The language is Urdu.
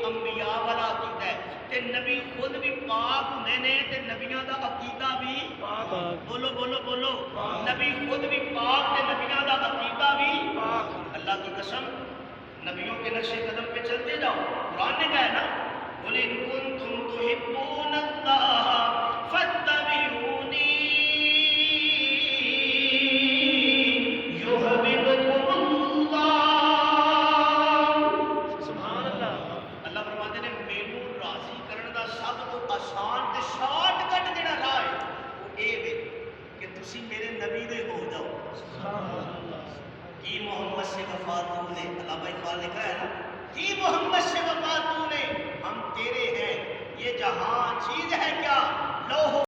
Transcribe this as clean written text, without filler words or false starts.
انبیاء والا عقیدہ ہے تے نبی خود بھی پاک ہوندے نے تے نبیاں دا عقیدہ بھی پاک. بولو بولو بولو نبی خود بھی پاک تے نبیاں دا عقیدہ بھی پاک. اللہ کی قسم نبیوں کے نقش قدم پہ چلتے جاؤ. قرآن نے کہا ہے نا قُلْ إِن كُنتُمْ تُحِبُّونَ اللَّهَ فَاتَّبِعُونِي يُحْبِبْكُمُ اللَّهُ. سبحان اللہ. اللہ فرماتے ہیں مینوں راضی کرنے دا سب تو آسان تے شارٹ کٹ جڑا راہ ہے وہ اے وے کہ تسی میرے نبی دے ہو جاؤ. سبحان اللہ. کی محمد سے وفا تو نے علامہ اقبال نے کہا ہے نا کی محمد سے وفا تو نے ہم تیرے ہیں یہ جہاں چیز ہے کیا لوہ